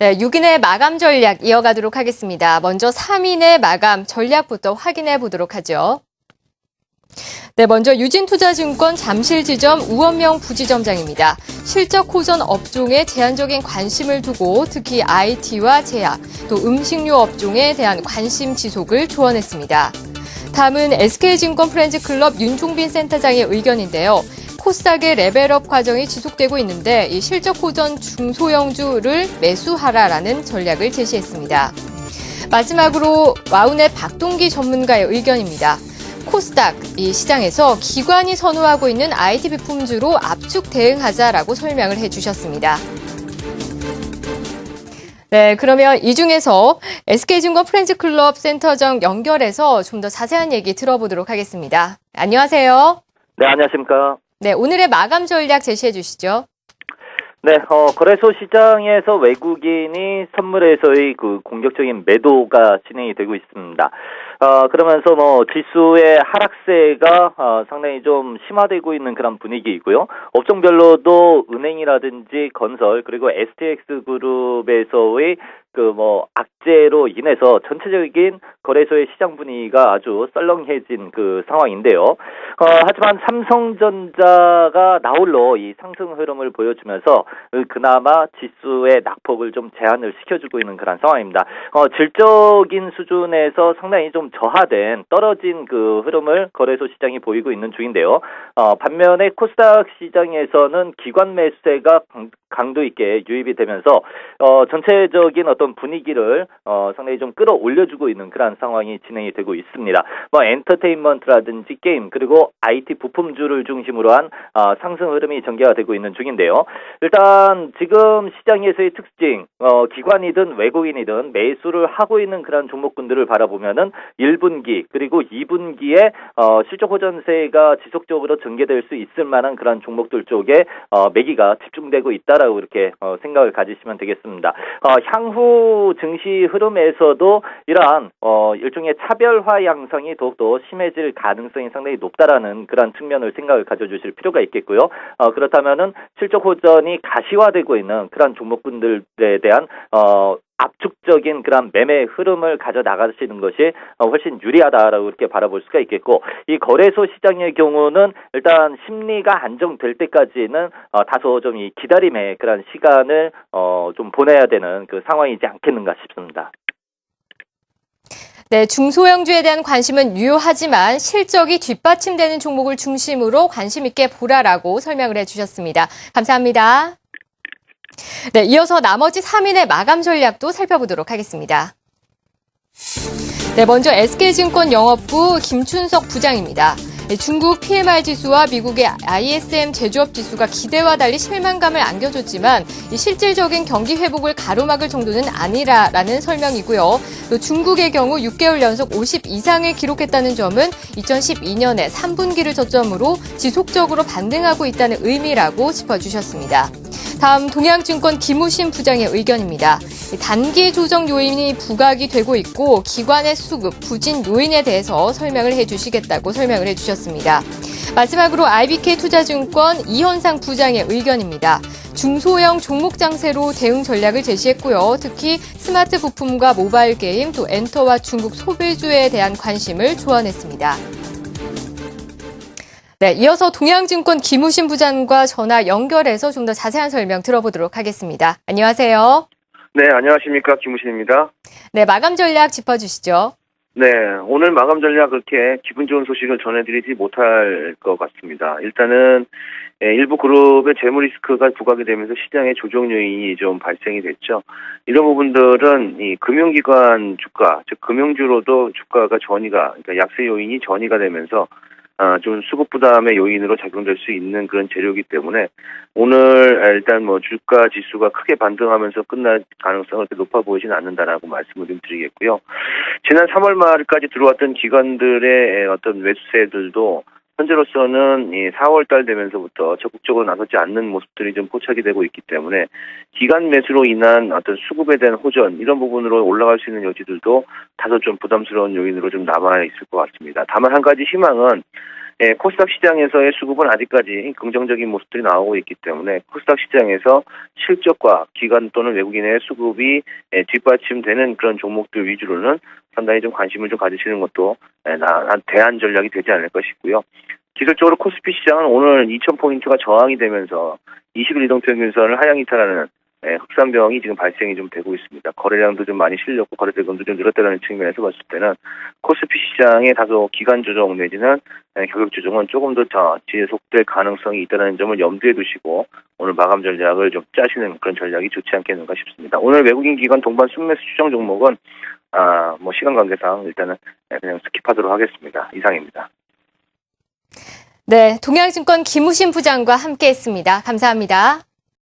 네, 6인의 마감 전략 이어가도록 하겠습니다. 먼저 3인의 마감 전략부터 확인해 보도록 하죠. 네, 먼저 유진투자증권 잠실지점 우원명 부지점장입니다. 실적 호전 업종에 제한적인 관심을 두고 특히 IT와 제약, 또 음식료 업종에 대한 관심 지속을 조언했습니다. 다음은 SK증권 프렌즈클럽 윤종빈 센터장의 의견인데요. 코스닥의 레벨업 과정이 지속되고 있는데 이 실적 호전 중소형주를 매수하라라는 전략을 제시했습니다. 마지막으로 와운의 박동기 전문가의 의견입니다. 코스닥 이 시장에서 기관이 선호하고 있는 IT 비품주로 압축 대응하자라고 설명을 해주셨습니다. 네, 그러면 이 중에서 SK증권 프렌즈클럽 센터장 연결해서 좀 더 자세한 얘기 들어보도록 하겠습니다. 안녕하세요. 네, 안녕하십니까. 네, 오늘의 마감 전략 제시해 주시죠. 네, 거래소 시장에서 외국인이 선물에서의 그 공격적인 매도가 진행이 되고 있습니다. 그러면서 지수의 하락세가 상당히 좀 심화되고 있는 그런 분위기이고요. 업종별로도 은행이라든지 건설 그리고 STX 그룹에서의 악재로 인해서 전체적인 거래소의 시장 분위기가 아주 썰렁해진 그 상황인데요. 하지만 삼성전자가 나홀로 이 상승 흐름을 보여주면서 그나마 지수의 낙폭을 좀 제한을 시켜주고 있는 그런 상황입니다. 질적인 수준에서 상당히 좀 저하된 떨어진 그 흐름을 거래소 시장이 보이고 있는 중인데요. 반면에 코스닥 시장에서는 기관 매수세가 강도 있게 유입이 되면서 전체적인 어떤 분위기를 상당히 좀 끌어올려주고 있는 그런 상황이 진행이 되고 있습니다. 엔터테인먼트라든지 게임 그리고 IT 부품주를 중심으로 한 상승 흐름이 전개가 되고 있는 중인데요. 일단 지금 시장에서의 특징 기관이든 외국인이든 매수를 하고 있는 그런 종목군들을 바라보면은 1분기 그리고 2분기에 실적 호전세가 지속적으로 전개될 수 있을 만한 그런 종목들 쪽에 매기가 집중되고 있다라고 이렇게 생각을 가지시면 되겠습니다. 향후 증시 흐름에서도 이러한 일종의 차별화 양상이 더욱더 심해질 가능성이 상당히 높다라는 그런 측면을 생각을 가져주실 필요가 있겠고요. 그렇다면은 실적 호전이 가시화되고 있는 그런 종목군들에 대한 압축적인 그런 매매 흐름을 가져 나가시는 것이 훨씬 유리하다라고 이렇게 바라볼 수가 있겠고, 이 거래소 시장의 경우는 일단 심리가 안정될 때까지는 다소 좀 이 기다림의 그런 시간을 좀 보내야 되는 그 상황이지 않겠는가 싶습니다. 네, 중소형주에 대한 관심은 유효하지만 실적이 뒷받침되는 종목을 중심으로 관심 있게 보라라고 설명을 해주셨습니다. 감사합니다. 네, 이어서 나머지 3인의 마감 전략도 살펴보도록 하겠습니다. 네, 먼저 SK증권 영업부 김춘석 부장입니다. 중국 PMI 지수와 미국의 ISM 제조업 지수가 기대와 달리 실망감을 안겨줬지만 실질적인 경기 회복을 가로막을 정도는 아니라라는 설명이고요. 또 중국의 경우 6개월 연속 50 이상을 기록했다는 점은 2012년에 3분기를 저점으로 지속적으로 반등하고 있다는 의미라고 짚어주셨습니다. 다음 동양증권 김우신 부장의 의견입니다. 단기 조정 요인이 부각이 되고 있고 기관의 수급, 부진 요인에 대해서 설명을 해주시겠다고 설명을 해주셨습니다. 마지막으로 IBK 투자증권 이현상 부장의 의견입니다. 중소형 종목 장세로 대응 전략을 제시했고요. 특히 스마트 부품과 모바일 게임, 또 엔터와 중국 소비주에 대한 관심을 조언했습니다. 네, 이어서 동양증권 김우신 부장과 전화 연결해서 좀 더 자세한 설명 들어보도록 하겠습니다. 안녕하세요. 네, 안녕하십니까. 김우신입니다. 네, 마감 전략 짚어주시죠. 네, 오늘 마감 전략 그렇게 기분 좋은 소식을 전해드리지 못할 것 같습니다. 일단은 일부 그룹의 재무 리스크가 부각이 되면서 시장의 조정 요인이 좀 발생이 됐죠. 이런 부분들은 이 금융기관 주가, 즉 금융주로도 주가가 그러니까 약세 요인이 전이가 되면서 좀 수급 부담의 요인으로 작용될 수 있는 그런 재료이기 때문에 오늘 일단 주가 지수가 크게 반등하면서 끝날 가능성은 그렇게 높아 보이지는 않는다라고 말씀을 좀 드리겠고요. 지난 3월 말까지 들어왔던 기관들의 어떤 매수세들도 현재로서는 4월 달 되면서부터 적극적으로 나서지 않는 모습들이 좀 포착이 되고 있기 때문에 기관 매수로 인한 어떤 수급에 대한 호전 이런 부분으로 올라갈 수 있는 여지들도 다소 좀 부담스러운 요인으로 좀 남아 있을 것 같습니다. 다만 한 가지 희망은 코스닥 시장에서의 수급은 아직까지 긍정적인 모습들이 나오고 있기 때문에 코스닥 시장에서 실적과 기관 또는 외국인의 수급이 뒷받침되는 그런 종목들 위주로는 상당히 좀 관심을 좀 가지시는 것도 대안 전략이 되지 않을까 싶고요. 기술적으로 코스피 시장은 오늘 2,000포인트가 저항이 되면서 20일 이동평균선을 하향 이탈하는 흑산병이 지금 발생이 좀 되고 있습니다. 거래량도 좀 많이 실렸고 거래 대금도 좀 늘었다는 측면에서 봤을 때는 코스피 시장의 다소 기간 조정 내지는 가격 조정은 조금 더 지속될 가능성이 있다는 점을 염두에 두시고 오늘 마감 전략을 좀 짜시는 그런 전략이 좋지 않겠는가 싶습니다. 오늘 외국인 기관 동반 순매수 추정 종목은 시간 관계상 일단은 그냥 스킵하도록 하겠습니다. 이상입니다. 네, 동양증권 김우신 부장과 함께했습니다. 감사합니다.